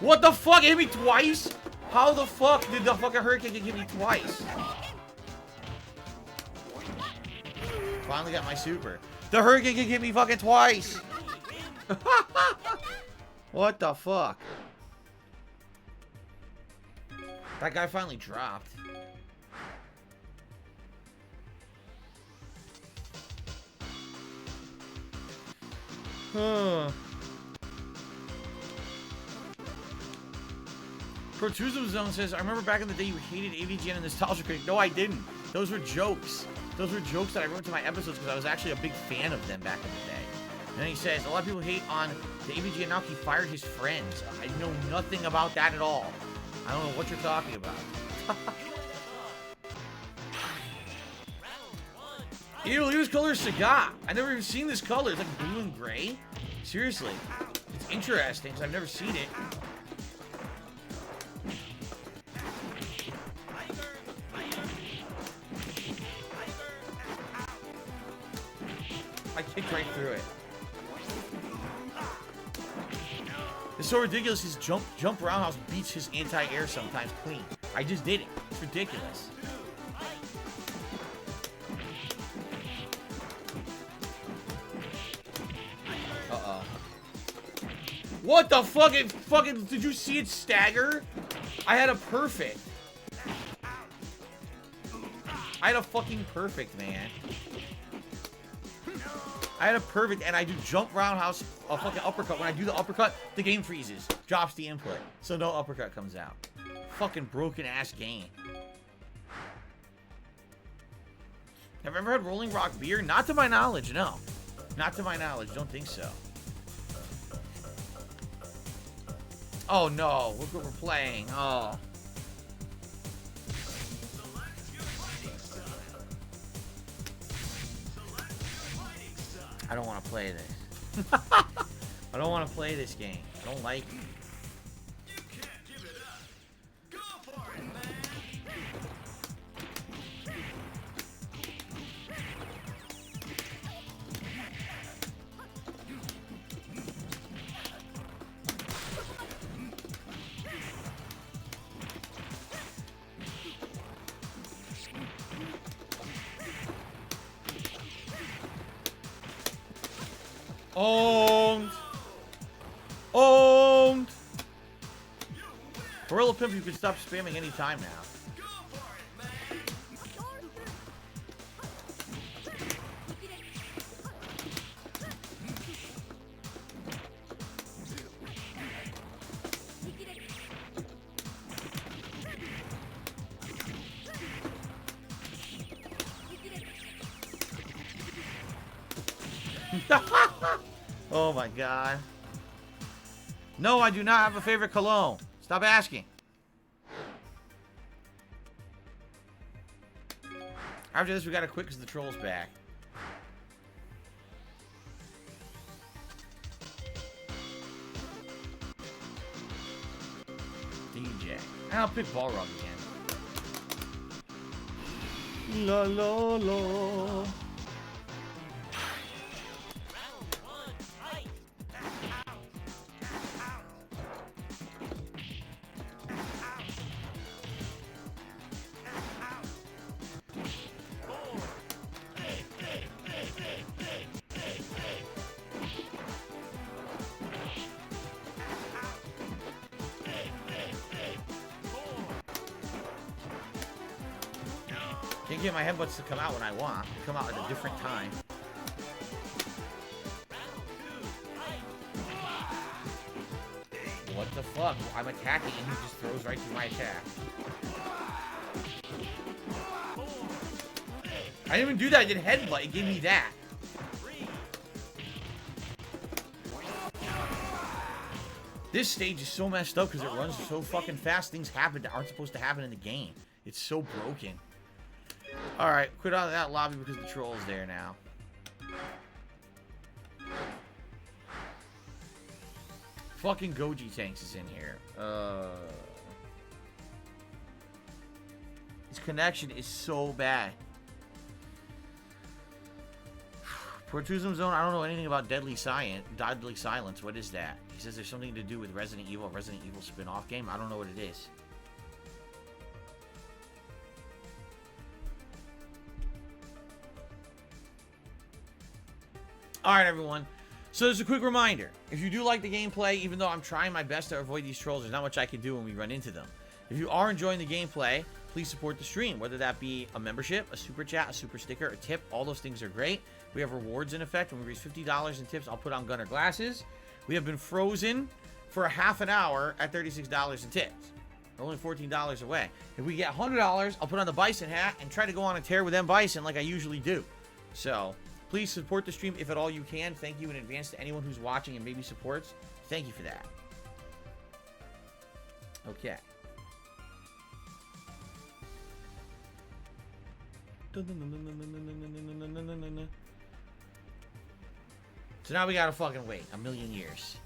What the fuck? It hit me twice? How the fuck did the fucking hurricane hit me twice? Finally got my super. The hurricane can hit me fucking twice. What the fuck? That guy finally dropped. Protuzum Zone says, I remember back in the day you hated AVGN and Nostalgia Critic. No, I didn't. Those were jokes. Those were jokes that I wrote to my episodes because I was actually a big fan of them back in the day. And then he says, a lot of people hate on the AVGN now he fired his friends. I know nothing about that at all. I don't know what you're talking about. Ew, look at this color is Sagat. I've never even seen this color. It's like blue and gray. Seriously. It's interesting because I've never seen it. I kicked right through it. It's so ridiculous. His jump roundhouse beats his anti-air sometimes clean. I just did it. It's ridiculous. Uh-oh. What the fucking did you see it stagger? I had a perfect. I had a fucking perfect, man. I had a perfect, and I do jump roundhouse, a fucking uppercut. When I do the uppercut, the game freezes. Drops the input. So no uppercut comes out. Fucking broken ass game. Have you ever had Rolling Rock beer? Not to my knowledge, no. Not to my knowledge. Don't think so. Oh no. Look what we're playing. Oh. I don't want to play this. I don't want to play this game. I don't like it. You can't give it up. Go for it, man. Owned. Owned. Gorilla Pimp, you can stop spamming any time now. Go for it, man. Oh my god. No, I do not have a favorite cologne. Stop asking. After this, we gotta quit because the troll's back. DJ. I'll pick Balrog again. La la la. Can't get my headbutts to come out when I want. They come out at a different time. What the fuck? I'm attacking and he just throws right through my attack. I didn't even do that. I did headbutt. It gave me that. This stage is so messed up because it runs so fucking fast. Things happen that aren't supposed to happen in the game. It's so broken. Alright, quit out of that lobby because the troll's there now. Fucking Goji Tanks is in here. His connection is so bad. Protuzum Zone, I don't know anything about Deadly Silence. What is that? He says there's something to do with Resident Evil spin-off game. I don't know what it is. Alright, everyone. So there's a quick reminder. If you do like the gameplay, even though I'm trying my best to avoid these trolls, there's not much I can do when we run into them. If you are enjoying the gameplay, please support the stream, whether that be a membership, a super chat, a super sticker, a tip. All those things are great. We have rewards in effect. When we reach $50 in tips, I'll put on Gunner glasses. We have been frozen for a half an hour at $36 in tips. We're only $14 away. If we get $100, I'll put on the Bison hat and try to go on a tear with them Bison like I usually do. So please support the stream if at all you can. Thank you in advance to anyone who's watching and maybe supports. Thank you for that. Okay. So now we gotta fucking wait a million years.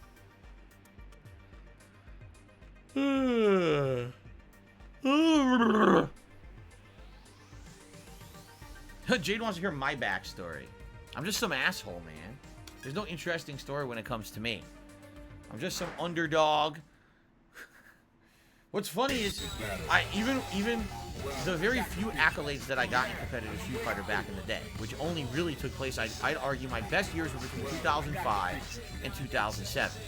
Jade wants to hear my backstory. I'm just some asshole, man. There's no interesting story when it comes to me. I'm just some underdog. What's funny is, even the very few accolades that I got in competitive Street Fighter back in the day, which only really took place, I'd argue my best years were between 2005 and 2007.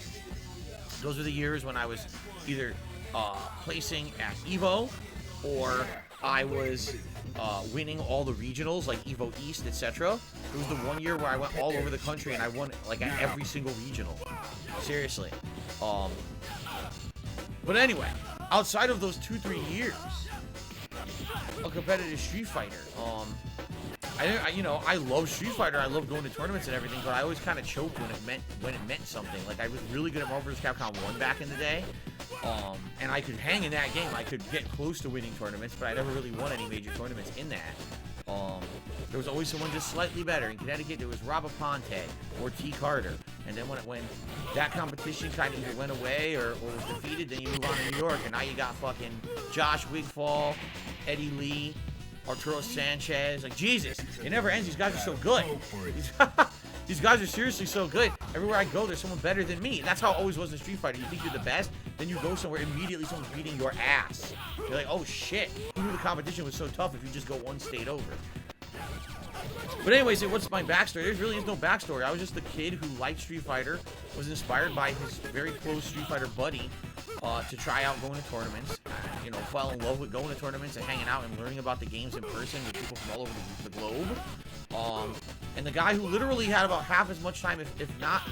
Those were the years when I was either placing at EVO, or I was winning all the regionals, like EVO East, etc. It was the one year where I went all over the country and I won like at every single regional. Seriously. But anyway, outside of those 2-3 years of competitive Street Fighter, I love Street Fighter. I love going to tournaments and everything, but I always kind of choked when it meant something. Like, I was really good at Marvel vs. Capcom 1 back in the day, and I could hang in that game. I could get close to winning tournaments, but I never really won any major tournaments in that. There was always someone just slightly better. In Connecticut, there was Rob Aponte or T. Carter. And then when that competition kind of either went away or was defeated, then you move on to New York, and now you got fucking Josh Wigfall, Eddie Lee, Arturo Sanchez. Like, Jesus, it never ends. These guys are so good. These guys are seriously so good. Everywhere I go, there's someone better than me. And that's how it always was in Street Fighter. You think you're the best, then you go somewhere, immediately someone's beating your ass. You're like, oh shit, who knew the competition was so tough if you just go one state over? But anyways, what's my backstory? There really is no backstory. I was just the kid who liked Street Fighter, was inspired by his very close Street Fighter buddy to try out going to tournaments. Fell in love with going to tournaments and hanging out and learning about the games in person with people from all over the globe. And the guy who literally had about half as much time, if not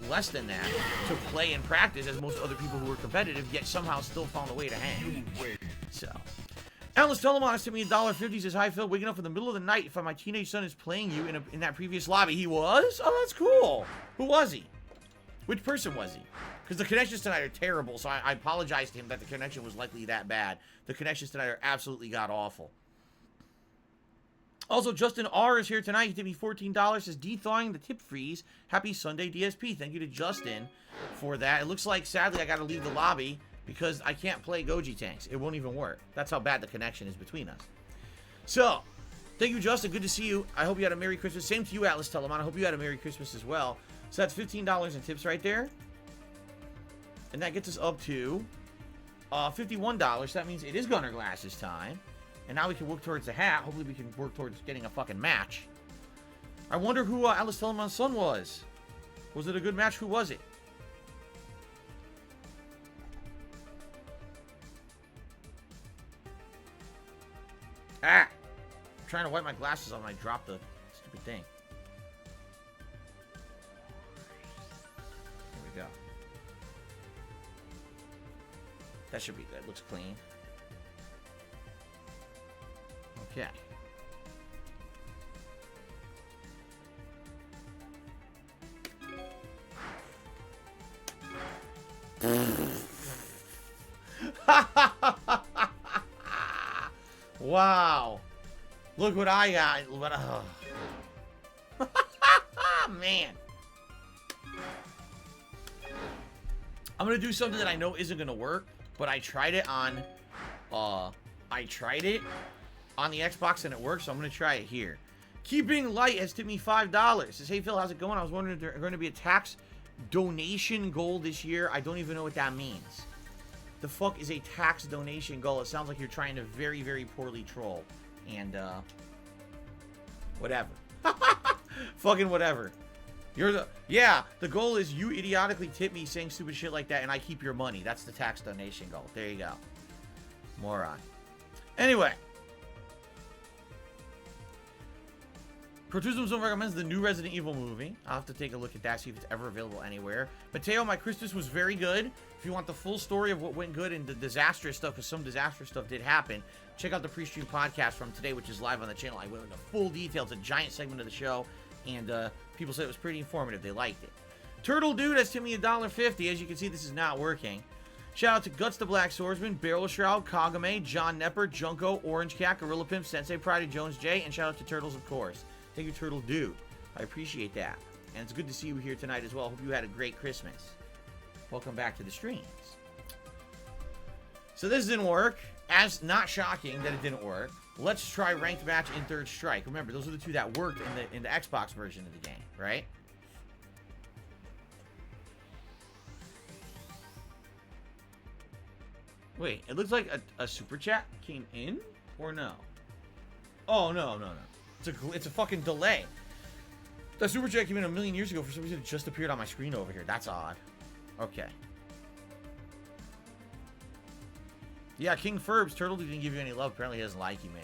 less than that, to play and practice as most other people who were competitive, yet somehow still found a way to hang. So... Alice Telemon sent me $1.50, says, hi Phil, waking up in the middle of the night if my teenage son is playing you in that previous lobby. He was? Oh, that's cool. Who was he? Which person was he? Because the connections tonight are terrible, so I apologize to him that the connection was likely that bad. The connections tonight are absolutely god-awful. Also, Justin R. is here tonight. He tipped me $14, says, de-thawing the tip freeze. Happy Sunday, DSP. Thank you to Justin for that. It looks like, sadly, I got to leave the lobby because I can't play Goji Tanks. It won't even work. That's how bad the connection is between us. So, thank you, Justin. Good to see you. I hope you had a Merry Christmas. Same to you, Atlas Telemon. I hope you had a Merry Christmas as well. So that's $15 in tips right there. And that gets us up to $51. That means it is Gunner Glass's time. And now we can work towards the hat. Hopefully we can work towards getting a fucking match. I wonder who Atlas Telemon's son was. Was it a good match? Who was it? Ah! I'm trying to wipe my glasses off and I dropped the stupid thing. There we go. That should be good. Looks clean. Okay. Wow. Look what I got. What, man. I'm going to do something that I know isn't going to work, but I tried it on the Xbox and it works, so I'm going to try it here. Keeping Light has tipped me $5. Says, hey Phil, how's it going? I was wondering if there's going to be a tax donation goal this year. I don't even know what that means. The fuck is a tax donation goal? It sounds like you're trying to very, very poorly troll. And, whatever. Fucking whatever. Yeah, the goal is you idiotically tip me saying stupid shit like that and I keep your money. That's the tax donation goal. There you go. Moron. Anyway. Protuzum Zone recommends the new Resident Evil movie. I'll have to take a look at that, see if it's ever available anywhere. Mateo, my Christmas was very good. If you want the full story of what went good and the disastrous stuff, because some disastrous stuff did happen, check out the pre-stream podcast from today, which is live on the channel. I went into full detail. It's a giant segment of the show, and people said it was pretty informative. They liked it. Turtle Dude has tipped me $1.50. As you can see, this is not working. Shout out to Guts the Black Swordsman, Barrel Shroud, Kagame, John Nepper, Junko, Orange Cat, Gorilla Pimp, Sensei Pride, and Jones J, and shout out to Turtles, of course. Thank you, Turtle Dude. I appreciate that. And it's good to see you here tonight as well. Hope you had a great Christmas. Welcome back to the streams. So this didn't work. as not shocking that it didn't work, let's try ranked match in Third Strike. Remember, those are the two that worked in the Xbox version of the game, right? Wait, it looks like a super chat came in, or no? Oh, no. It's a fucking delay. The super chat came in a million years ago. For some reason, it just appeared on my screen over here. That's odd. Okay. Yeah, King Ferbs, Turtle didn't give you any love. Apparently he doesn't like you, man.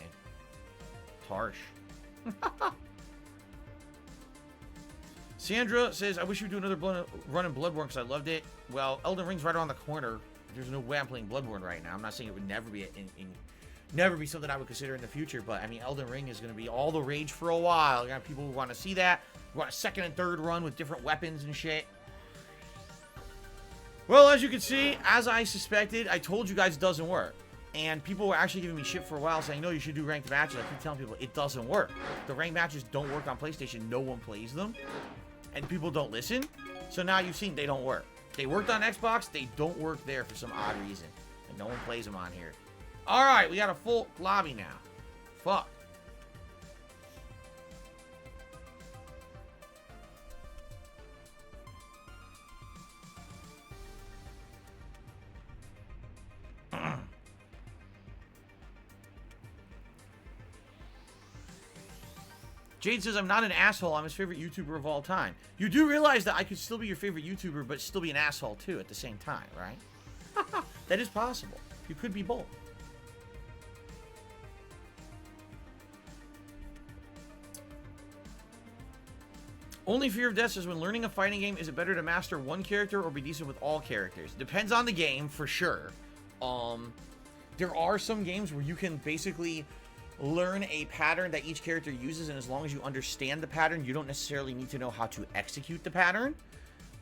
It's harsh. Sandra says, I wish you would do another run in Bloodborne because I loved it. Well, Elden Ring's right around the corner. There's no way I'm playing Bloodborne right now. I'm not saying it would never be something I would consider in the future, but I mean, Elden Ring is going to be all the rage for a while. You got people who want to see that. Who want a second and third run with different weapons and shit. Well, as you can see, as I suspected, I told you guys it doesn't work. And people were actually giving me shit for a while saying, no, you should do ranked matches. I keep telling people, it doesn't work. The ranked matches don't work on PlayStation. No one plays them. And people don't listen. So now you've seen they don't work. They worked on Xbox. They don't work there for some odd reason. And no one plays them on here. Alright, we got a full lobby now. Fuck. Jade says, I'm not an asshole. I'm his favorite YouTuber of all time. You do realize that I could still be your favorite YouTuber, but still be an asshole, too, at the same time, right? That is possible. You could be both. Only fear of death is when learning a fighting game, is it better to master one character or be decent with all characters? Depends on the game, for sure. There are some games where you can basically learn a pattern that each character uses, and as long as you understand the pattern, you don't necessarily need to know how to execute the pattern.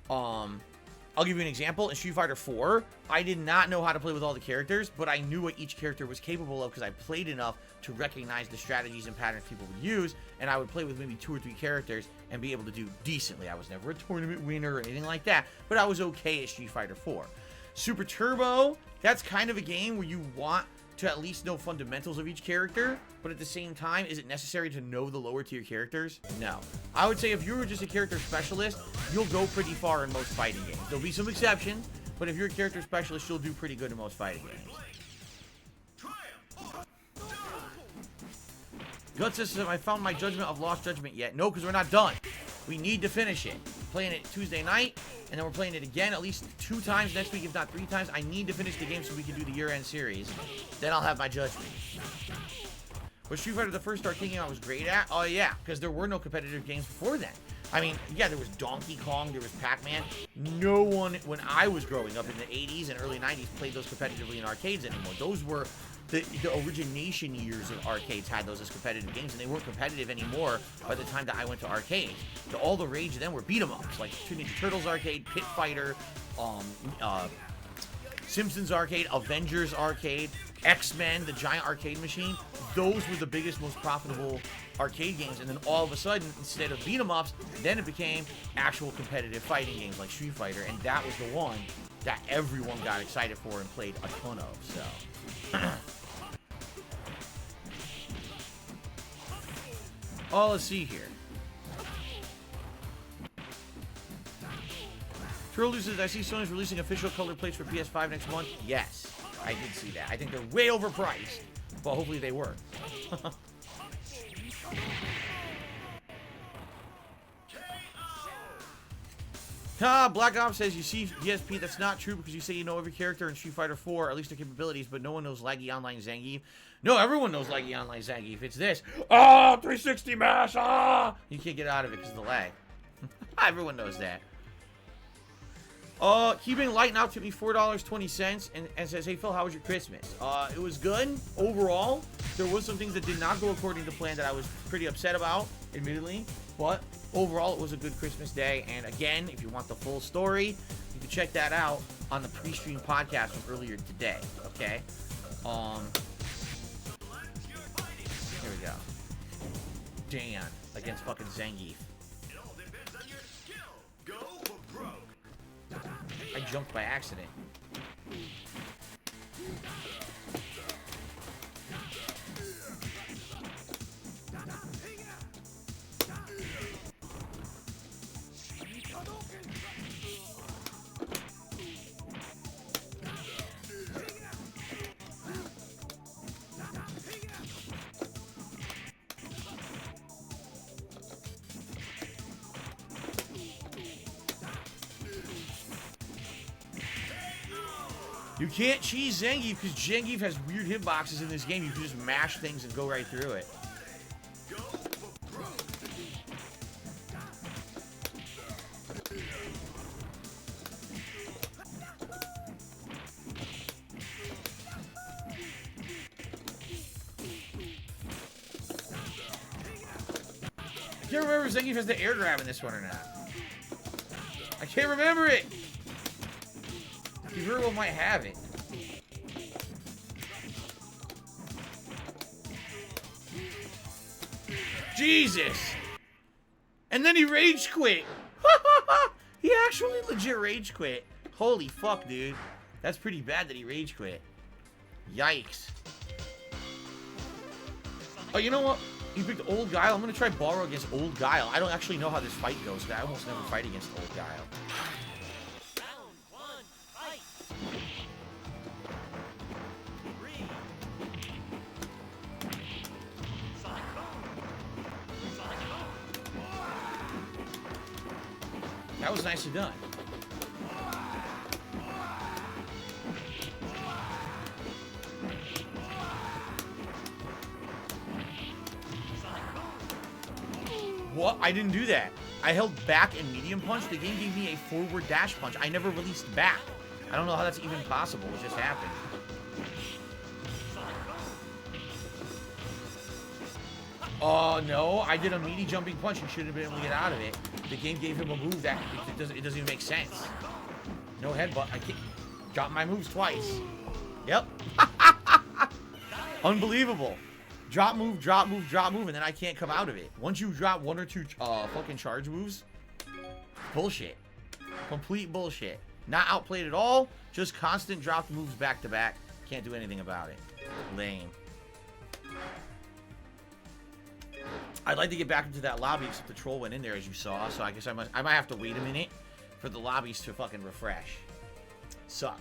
I'll give you an example. In Street Fighter 4, I did not know how to play with all the characters, but I knew what each character was capable of because I played enough to recognize the strategies and patterns people would use, and I would play with maybe 2 or 3 characters and be able to do decently. I was never a tournament winner or anything like that, but I was okay at Street Fighter 4. Super Turbo, that's kind of a game where you want to at least know fundamentals of each character, but at the same time, is it necessary to know the lower tier characters? No. I would say if you were just a character specialist, you'll go pretty far in most fighting games. There'll be some exceptions, but if you're a character specialist, you'll do pretty good in most fighting games. Guts says, have I found my judgment of Lost Judgment yet? No, because we're not done. We need to finish it. Playing it Tuesday night, and then we're playing it again at least 2 times next week, if not 3 times. I need to finish the game so we can do the year-end series. Then I'll have my judgment. Was Street Fighter the first arcade game I was great at? Oh, yeah, because there were no competitive games before then. I mean, yeah, there was Donkey Kong, there was Pac-Man. No one, when I was growing up in the 80s and early 90s, played those competitively in arcades anymore. Those were the origination years of arcades had those as competitive games, and they weren't competitive anymore by the time that I went to arcades. All the rage then were beat-em-ups, like Ninja Turtles arcade, Pit Fighter, Simpsons arcade, Avengers arcade, X-Men, the giant arcade machine. Those were the biggest, most profitable arcade games, and then all of a sudden, instead of beat-em-ups, then it became actual competitive fighting games like Street Fighter, and that was the one that everyone got excited for and played a ton of, so. Oh, let's see here. Troll says, I see Sony's releasing official color plates for PS5 next month. Yes, I did see that. I think they're way overpriced, but hopefully they work. Black Ops says, you see, DSP, that's not true because you say you know every character in Street Fighter 4, at least their capabilities, but no one knows Laggy Online Zangief. No, everyone knows Laggy Online Zangief. It's this. 360 mash! You can't get out of it because of the lag. Everyone knows that. Keeping Light now took me $4.20 and says, hey Phil, how was your Christmas? It was good overall. There was some things that did not go according to plan that I was pretty upset about, admittedly, but overall it was a good Christmas day. And again, if you want the full story, you can check that out on the pre-stream podcast from earlier today. Okay. Here we go. Dan against fucking Zangief. I jumped by accident. You can't cheese Zangief because Zangief has weird hitboxes in this game. You can just mash things and go right through it. I can't remember if Zangief has the air grab in this one or not. I can't remember it. He very well might have it. Jesus! And then he rage quit. He actually legit rage quit. Holy fuck, dude. That's pretty bad that he rage quit. Yikes. Oh, you know what? You picked Old Guile. I'm gonna try Borrow against Old Guile. I don't actually know how this fight goes, but I almost never fight against Old Guile. Round 1, fight. Sonic boom. Sonic boom. That was nicely done. What? I didn't do that. I held back and medium punch. The game gave me a forward dash punch. I never released back. I don't know how that's even possible. It just happened. Oh, no. I did a meaty jumping punch. He should have been able to get out of it. The game gave him a move that it doesn't even make sense. No headbutt. I can't drop my moves twice. Yep. Unbelievable. Drop move, drop move, drop move, and then I can't come out of it. Once you drop 1 or 2 fucking charge moves, bullshit. Complete bullshit. Not outplayed at all. Just constant drop moves back to back. Can't do anything about it. Lame. I'd like to get back into that lobby, except the troll went in there, as you saw. So I guess I might have to wait a minute for the lobbies to fucking refresh. Sucks.